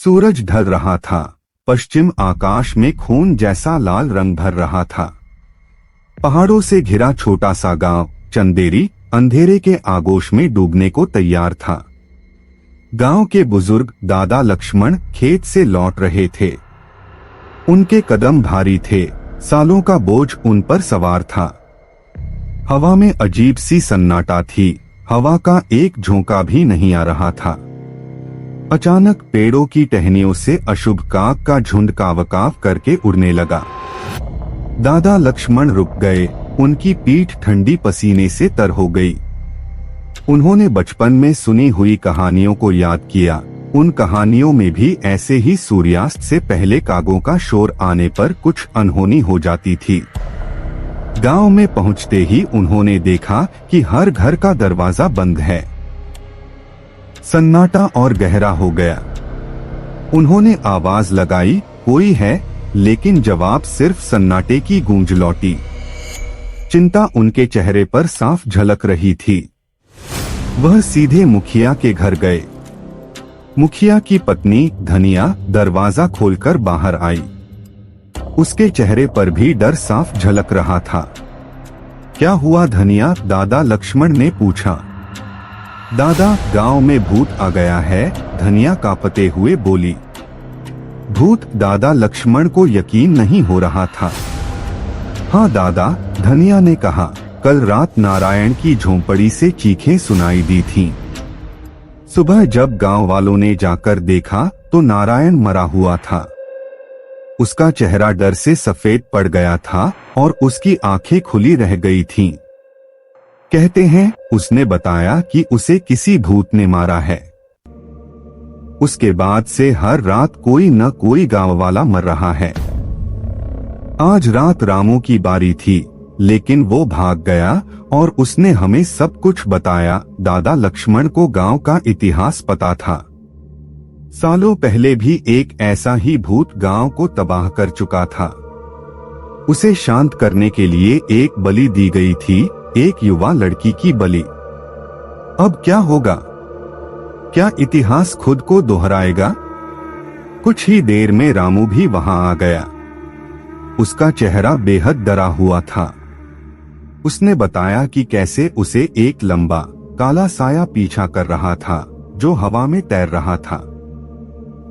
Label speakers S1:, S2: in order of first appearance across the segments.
S1: सूरज ढल रहा था। पश्चिम आकाश में खून जैसा लाल रंग भर रहा था। पहाड़ों से घिरा छोटा सा गांव चंदेरी अंधेरे के आगोश में डूबने को तैयार था। गांव के बुजुर्ग दादा लक्ष्मण खेत से लौट रहे थे। उनके कदम भारी थे, सालों का बोझ उन पर सवार था। हवा में अजीब सी सन्नाटा थी, हवा का एक झोंका भी नहीं आ रहा था। अचानक पेड़ों की टहनियों से अशुभ काक का झुंड कावकाव करके उड़ने लगा। दादा लक्ष्मण रुक गए, उनकी पीठ ठंडी पसीने से तर हो गई। उन्होंने बचपन में सुनी हुई कहानियों को याद किया। उन कहानियों में भी ऐसे ही सूर्यास्त से पहले कागों का शोर आने पर कुछ अनहोनी हो जाती थी। गांव में पहुंचते ही उन्होंने देखा कि हर घर का दरवाजा बंद है। सन्नाटा और गहरा हो गया। उन्होंने आवाज लगाई, कोई है? लेकिन जवाब सिर्फ सन्नाटे की गूंज लौटी। चिंता उनके चेहरे पर साफ झलक रही थी। वह सीधे मुखिया के घर गए। मुखिया की पत्नी धनिया दरवाजा खोलकर बाहर आई। उसके चेहरे पर भी डर साफ झलक रहा था। क्या हुआ धनिया? दादा लक्ष्मण ने पूछा। दादा, गांव में भूत आ गया है, धनिया कांपते हुए बोली। भूत? दादा लक्ष्मण को यकीन नहीं हो रहा था। हाँ दादा, धनिया ने कहा, कल रात नारायण की झोंपड़ी से चीखें सुनाई दी थीं। सुबह जब गांव वालों ने जाकर देखा तो नारायण मरा हुआ था। उसका चेहरा डर से सफेद पड़ गया था और उसकी आंखें खुली रह गई थीं। कहते हैं उसने बताया कि उसे किसी भूत ने मारा है। उसके बाद से हर रात कोई न कोई गांव वाला मर रहा है। आज रात रामू की बारी थी, लेकिन वो भाग गया और उसने हमें सब कुछ बताया। दादा लक्ष्मण को गांव का इतिहास पता था। सालों पहले भी एक ऐसा ही भूत गांव को तबाह कर चुका था। उसे शांत करने के लिए एक बलि दी गई थी, एक युवा लड़की की बलि। अब क्या होगा? क्या इतिहास खुद को दोहराएगा? कुछ ही देर में रामू भी वहां आ गया। उसका चेहरा बेहद डरा हुआ था। उसने बताया कि कैसे उसे एक लंबा काला साया पीछा कर रहा था जो हवा में तैर रहा था।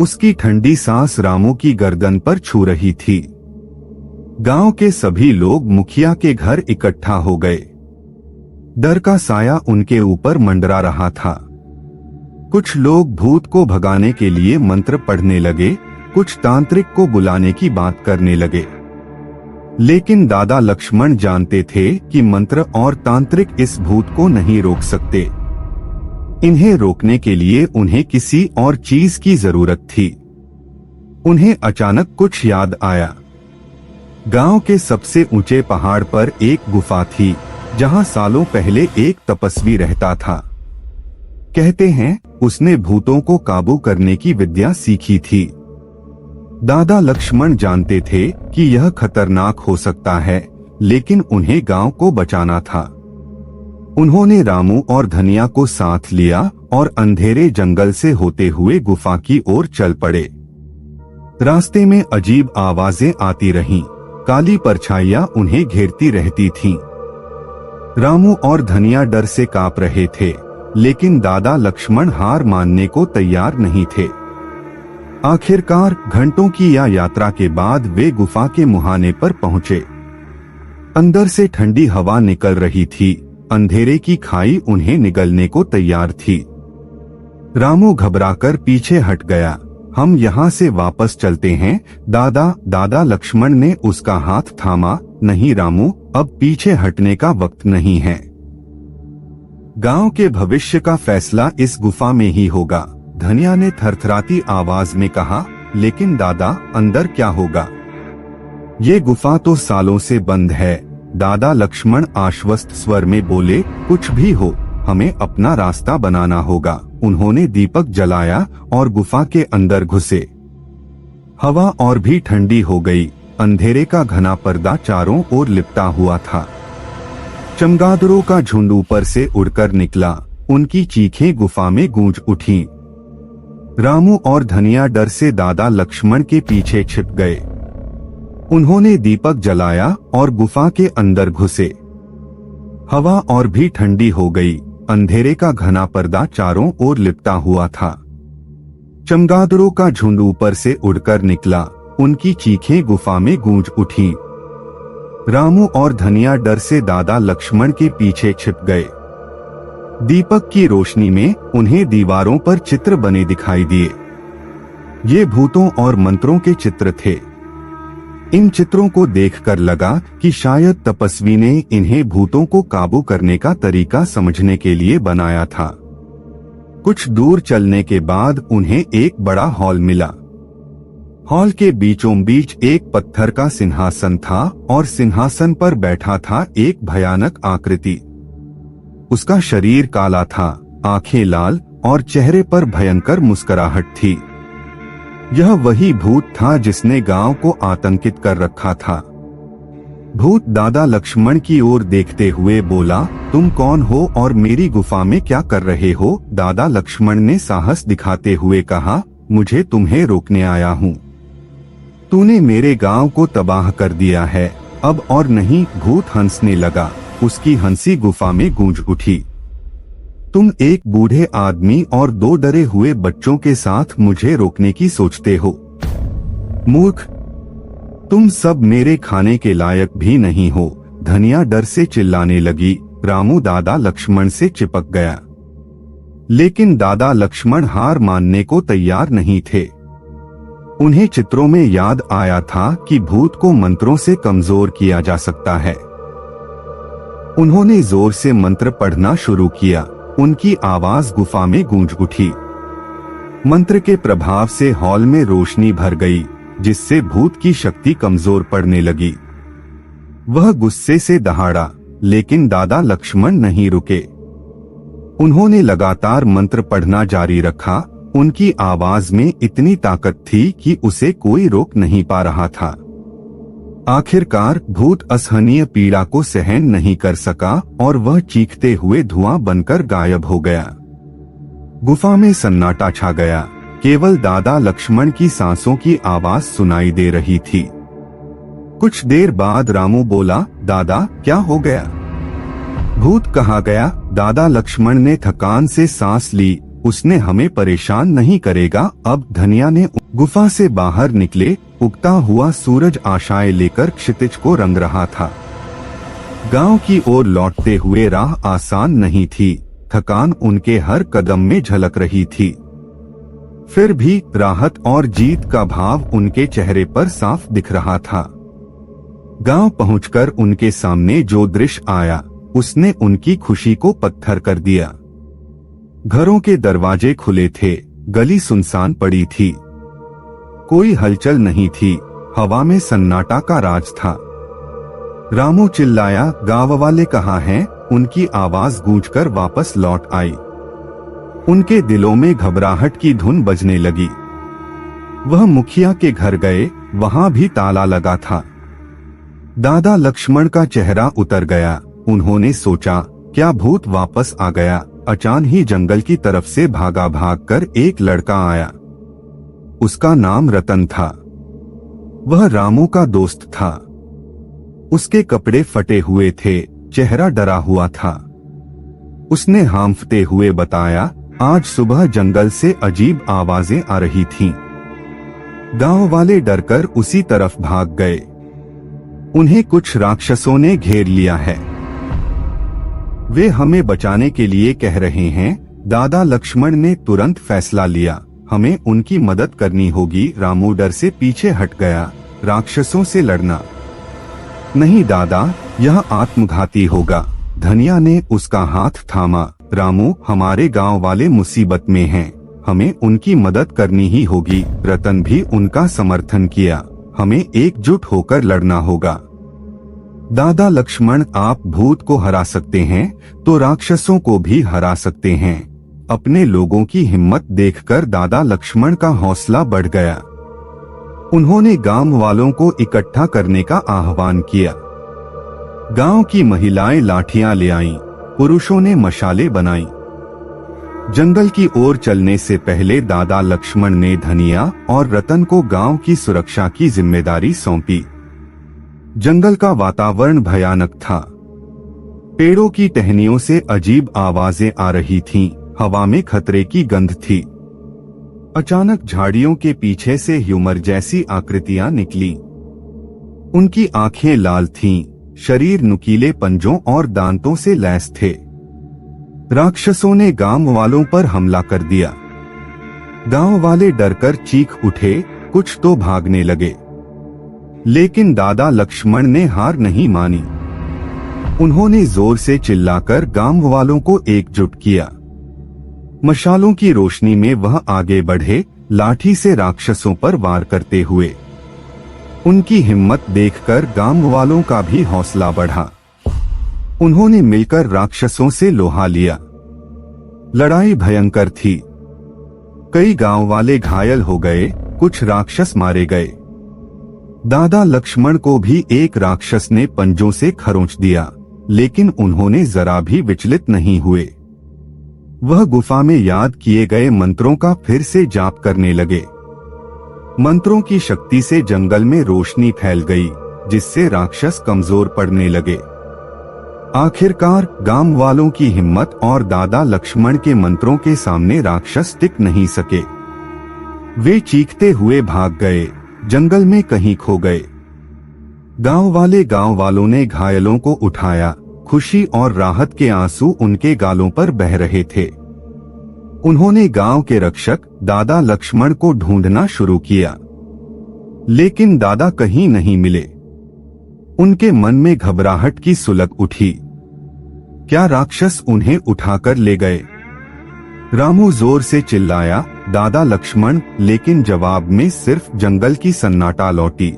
S1: उसकी ठंडी सांस रामू की गर्दन पर छू रही थी। गांव के सभी लोग मुखिया के घर इकट्ठा हो गए। डर का साया उनके ऊपर मंडरा रहा था। कुछ लोग भूत को भगाने के लिए मंत्र पढ़ने लगे, कुछ तांत्रिक को बुलाने की बात करने लगे। लेकिन दादा लक्ष्मण जानते थे कि मंत्र और तांत्रिक इस भूत को नहीं रोक सकते। इन्हें रोकने के लिए उन्हें किसी और चीज की जरूरत थी। उन्हें अचानक कुछ याद आया। गांव के सबसे ऊंचे पहाड़ पर एक गुफा थी जहां सालों पहले एक तपस्वी रहता था। कहते हैं उसने भूतों को काबू करने की विद्या सीखी थी। दादा लक्ष्मण जानते थे कि यह खतरनाक हो सकता है, लेकिन उन्हें गांव को बचाना था। उन्होंने रामू और धनिया को साथ लिया और अंधेरे जंगल से होते हुए गुफा की ओर चल पड़े। रास्ते में अजीब आवाजें आती रहीं, काली परछाइयां उन्हें घेरती रहती थीं। रामू और धनिया डर से कांप रहे थे, लेकिन दादा लक्ष्मण हार मानने को तैयार नहीं थे। आखिरकार घंटों की यात्रा के बाद वे गुफा के मुहाने पर पहुंचे। अंदर से ठंडी हवा निकल रही थी, अंधेरे की खाई उन्हें निगलने को तैयार थी। रामू घबराकर पीछे हट गया। हम यहाँ से वापस चलते हैं दादा। दादा लक्ष्मण ने उसका हाथ थामा। नहीं रामू, अब पीछे हटने का वक्त नहीं है। गांव के भविष्य का फैसला इस गुफा में ही होगा, धनिया ने थरथराती आवाज में कहा। लेकिन दादा, अंदर क्या होगा? ये गुफा तो सालों से बंद है। दादा लक्ष्मण आश्वस्त स्वर में बोले, कुछ भी हो, हमें अपना रास्ता बनाना होगा। उन्होंने दीपक जलाया और गुफा के अंदर घुसे। हवा और भी ठंडी हो गई। अंधेरे का घना पर्दा चारों ओर लिपटा हुआ था। चमगादड़ों का झुंड ऊपर से उड़कर निकला। उनकी चीखें गुफा में गूंज उठीं। रामू और धनिया डर से दादा लक्ष्मण के पीछे छिप गए। उन्होंने दीपक जलाया और गुफा के अंदर घुसे। हवा और भी ठंडी हो गई। अंधेरे का घना पर्दा चारों ओर लिपटा हुआ था। चमगादड़ों का झुंड ऊपर से उड़कर निकला। उनकी चीखें गुफा में गूंज उठी। रामू और धनिया डर से दादा लक्ष्मण के पीछे छिप गए। दीपक की रोशनी में उन्हें दीवारों पर चित्र बने दिखाई दिए। ये भूतों और मंत्रों के चित्र थे। इन चित्रों को देखकर लगा कि शायद तपस्वी ने इन्हें भूतों को काबू करने का तरीका समझने के लिए बनाया था। कुछ दूर चलने के बाद उन्हें एक बड़ा हॉल मिला। हॉल के बीचों बीच एक पत्थर का सिंहासन था और सिंहासन पर बैठा था एक भयानक आकृति। उसका शरीर काला था, आंखें लाल और चेहरे पर भयंकर मुस्कुराहट थी। यह वही भूत था जिसने गांव को आतंकित कर रखा था। भूत दादा लक्ष्मण की ओर देखते हुए बोला, तुम कौन हो और मेरी गुफा में क्या कर रहे हो? दादा लक्ष्मण ने साहस दिखाते हुए कहा, मुझे तुम्हें रोकने आया हूँ। तूने मेरे गांव को तबाह कर दिया है, अब और नहीं। भूत हंसने लगा। उसकी हंसी गुफा में गूंज उठी। तुम एक बूढ़े आदमी और दो डरे हुए बच्चों के साथ मुझे रोकने की सोचते हो? मूर्ख, तुम सब मेरे खाने के लायक भी नहीं हो। धनिया डर से चिल्लाने लगी। रामू दादा लक्ष्मण से चिपक गया, लेकिन दादा लक्ष्मण हार मानने को तैयार नहीं थे। उन्हें चित्रों में याद आया था कि भूत को मंत्रों से कमजोर किया जा सकता है। उन्होंने जोर से मंत्र पढ़ना शुरू किया। उनकी आवाज गुफा में गूंज उठी। मंत्र के प्रभाव से हॉल में रोशनी भर गई, जिससे भूत की शक्ति कमजोर पड़ने लगी। वह गुस्से से दहाड़ा, लेकिन दादा लक्ष्मण नहीं रुके। उन्होंने लगातार मंत्र पढ़ना जारी रखा। उनकी आवाज में इतनी ताकत थी कि उसे कोई रोक नहीं पा रहा था। आखिरकार भूत असहनीय पीड़ा को सहन नहीं कर सका और वह चीखते हुए धुआं बनकर गायब हो गया। गुफा में सन्नाटा छा गया। केवल दादा लक्ष्मण की सांसों की आवाज सुनाई दे रही थी। कुछ देर बाद रामू बोला, दादा क्या हो गया? भूत कहाँ गया? दादा लक्ष्मण ने थकान से सांस ली। उसने हमें परेशान नहीं करेगा। अब धनिया ने गुफा से बाहर निकले। उगता हुआ सूरज आशाएं लेकर क्षितिज को रंग रहा था। गांव की ओर लौटते हुए राह आसान नहीं थी। थकान उनके हर कदम में झलक रही थी। फिर भी राहत और जीत का भाव उनके चेहरे पर साफ दिख रहा था। गांव पहुंचकर उनके सामने जो दृश्य आया, उसने उनकी खुशी को पत्थर कर दिया। घरों के दरवाजे खुले थे। गली सुनसान पड़ी थी। कोई हलचल नहीं थी। हवा में सन्नाटा का राज था। रामू चिल्लाया, गांव वाले कहाँ हैं? उनकी आवाज गूंजकर वापस लौट आई। उनके दिलों में घबराहट की धुन बजने लगी। वह मुखिया के घर गए। वहां भी ताला लगा था। दादा लक्ष्मण का चेहरा उतर गया। उन्होंने सोचा, क्या भूत वापस आ गया? अचानक ही जंगल की तरफ से भागकर एक लड़का आया। उसका नाम रतन था। वह रामू का दोस्त था। उसके कपड़े फटे हुए थे, चेहरा डरा हुआ था। उसने हांफते हुए बताया, आज सुबह जंगल से अजीब आवाजें आ रही थीं। गांव वाले डरकर उसी तरफ भाग गए। उन्हें कुछ राक्षसों ने घेर लिया है। वे हमें बचाने के लिए कह रहे हैं। दादा लक्ष्मण ने तुरंत फैसला लिया, हमें उनकी मदद करनी होगी। रामू डर से पीछे हट गया। राक्षसों से लड़ना नहीं दादा, यह आत्मघाती होगा। धनिया ने उसका हाथ थामा। रामू, हमारे गांव वाले मुसीबत में हैं, हमें उनकी मदद करनी ही होगी। रतन भी उनका समर्थन किया। हमें एकजुट होकर लड़ना होगा। दादा लक्ष्मण, आप भूत को हरा सकते हैं तो राक्षसों को भी हरा सकते हैं। अपने लोगों की हिम्मत देखकर दादा लक्ष्मण का हौसला बढ़ गया। उन्होंने गांव वालों को इकट्ठा करने का आह्वान किया। गांव की महिलाएं लाठियां ले आईं, पुरुषों ने मशाले बनाई। जंगल की ओर चलने से पहले दादा लक्ष्मण ने धनिया और रतन को गांव की सुरक्षा की जिम्मेदारी सौंपी। जंगल का वातावरण भयानक था। पेड़ों की टहनियों से अजीब आवाजें आ रही थीं, हवा में खतरे की गंध थी। अचानक झाड़ियों के पीछे से ह्यूमर जैसी आकृतियां निकली। उनकी आंखें लाल थीं, शरीर नुकीले पंजों और दांतों से लैस थे। राक्षसों ने गांव वालों पर हमला कर दिया। गांव वाले डरकर चीख उठे, कुछ तो भागने लगे। लेकिन दादा लक्ष्मण ने हार नहीं मानी। उन्होंने जोर से चिल्लाकर गांव वालों को एकजुट किया। मशालों की रोशनी में वह आगे बढ़े, लाठी से राक्षसों पर वार करते हुए। उनकी हिम्मत देखकर गांव वालों का भी हौसला बढ़ा। उन्होंने मिलकर राक्षसों से लोहा लिया। लड़ाई भयंकर थी। कई गांव वाले घायल हो गए, कुछ राक्षस मारे गए। दादा लक्ष्मण को भी एक राक्षस ने पंजों से खरोंच दिया, लेकिन उन्होंने जरा भी विचलित नहीं हुए। वह गुफा में याद किए गए मंत्रों का फिर से जाप करने लगे। मंत्रों की शक्ति से जंगल में रोशनी फैल गई, जिससे राक्षस कमजोर पड़ने लगे। आखिरकार गांव वालों की हिम्मत और दादा लक्ष्मण के मंत्रों के सामने राक्षस टिक नहीं सके। वे चीखते हुए भाग गए, जंगल में कहीं खो गए। गांव वालों ने घायलों को उठाया। खुशी और राहत के आंसू उनके गालों पर बह रहे थे। उन्होंने गांव के रक्षक दादा लक्ष्मण को ढूंढना शुरू किया, लेकिन दादा कहीं नहीं मिले। उनके मन में घबराहट की सुलग उठी। क्या राक्षस उन्हें उठाकर ले गए? रामू जोर से चिल्लाया, दादा लक्ष्मण, लेकिन जवाब में सिर्फ जंगल की सन्नाटा लौटी।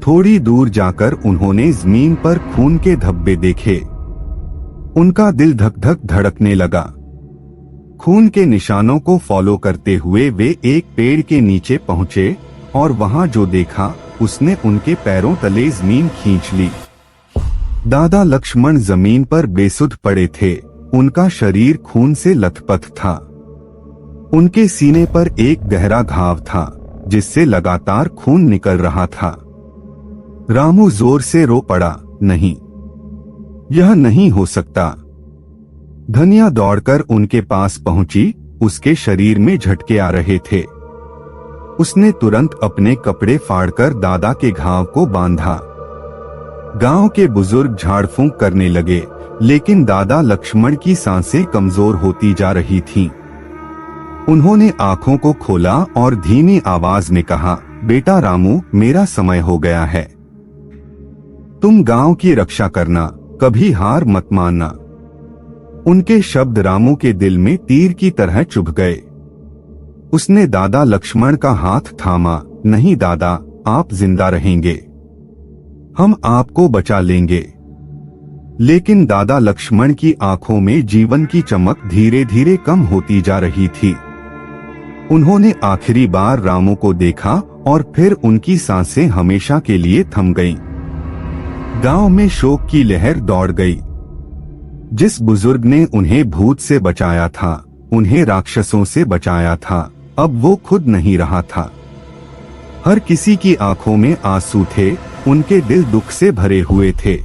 S1: थोड़ी दूर जाकर उन्होंने जमीन पर खून के धब्बे देखे। उनका दिल धक धक धड़कने लगा। खून के निशानों को फॉलो करते हुए वे एक पेड़ के नीचे पहुंचे और वहां जो देखा उसने उनके पैरों तले जमीन खींच ली। दादा लक्ष्मण जमीन पर बेसुध पड़े थे। उनका शरीर खून से लथपथ था। उनके सीने पर एक गहरा घाव था, जिससे लगातार खून निकल रहा था। रामू जोर से रो पड़ा, नहीं, यह नहीं हो सकता। धनिया दौड़कर उनके पास पहुंची। उसके शरीर में झटके आ रहे थे। उसने तुरंत अपने कपड़े फाड़कर दादा के घाव को बांधा। गांव के बुजुर्ग झाड़ फूंक करने लगे, लेकिन दादा लक्ष्मण की सांसें कमजोर होती जा रही थीं। उन्होंने आंखों को खोला और धीमी आवाज में कहा, बेटा रामू, मेरा समय हो गया है। तुम गांव की रक्षा करना, कभी हार मत मानना। उनके शब्द रामू के दिल में तीर की तरह चुभ गए। उसने दादा लक्ष्मण का हाथ थामा। नहीं दादा, आप जिंदा रहेंगे, हम आपको बचा लेंगे। लेकिन दादा लक्ष्मण की आंखों में जीवन की चमक धीरे धीरे कम होती जा रही थी। उन्होंने आखिरी बार रामू को देखा और फिर उनकी सांसें हमेशा के लिए थम गईं। गांव में शोक की लहर दौड़ गई। जिस बुजुर्ग ने उन्हें भूत से बचाया था, उन्हें राक्षसों से बचाया था, अब वो खुद नहीं रहा था। हर किसी की आंखों में आंसू थे, उनके दिल दुख से भरे हुए थे।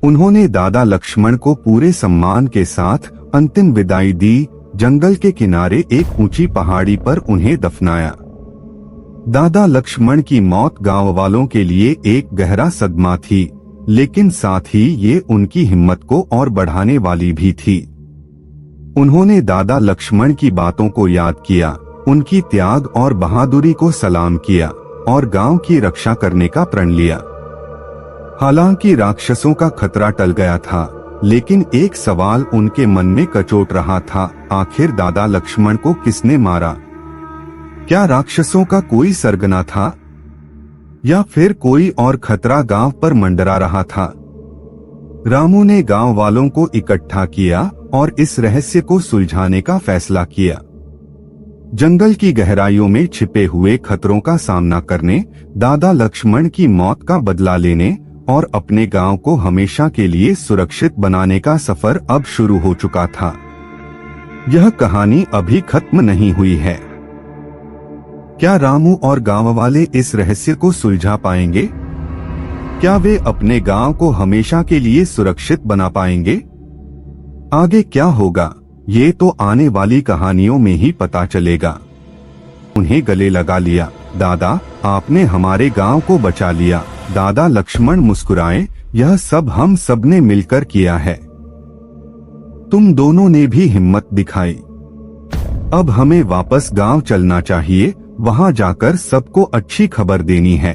S1: उन्होंने दादा लक्ष्मण को पूरे सम्मान के साथ अंतिम विदाई दी। जंगल के किनारे एक ऊंची पहाड़ी पर उन्हें दफनाया। दादा लक्ष्मण की मौत गांव वालों के लिए एक गहरा सदमा थी, लेकिन साथ ही ये उनकी हिम्मत को और बढ़ाने वाली भी थी। उन्होंने दादा लक्ष्मण की बातों को याद किया, उनकी त्याग और बहादुरी को सलाम किया और गांव की रक्षा करने का प्रण लिया। हालांकि राक्षसों का खतरा टल गया था, लेकिन एक सवाल उनके मन में कचोट रहा था, आखिर दादा लक्ष्मण को किसने मारा? क्या राक्षसों का कोई सरगना था, या फिर कोई और खतरा गांव पर मंडरा रहा था? रामू ने गांव वालों को इकट्ठा किया और इस रहस्य को सुलझाने का फैसला किया। जंगल की गहराइयों में छिपे हुए खतरों का सामना करने, दादा लक्ष्मण की मौत का बदला लेने और अपने गांव को हमेशा के लिए सुरक्षित बनाने का सफर अब शुरू हो चुका था। यह कहानी अभी खत्म नहीं हुई है। क्या रामू और गांव वाले इस रहस्य को सुलझा पाएंगे? क्या वे अपने गांव को हमेशा के लिए सुरक्षित बना पाएंगे? आगे क्या होगा, ये तो आने वाली कहानियों में ही पता चलेगा। उन्हें गले लगा लिया। दादा, आपने हमारे गांव को बचा लिया। दादा लक्ष्मण मुस्कुराए, यह सब हम सब ने मिलकर किया है। तुम दोनों ने भी हिम्मत दिखाई। अब हमें वापस गांव चलना चाहिए, वहां जाकर सबको अच्छी खबर देनी है।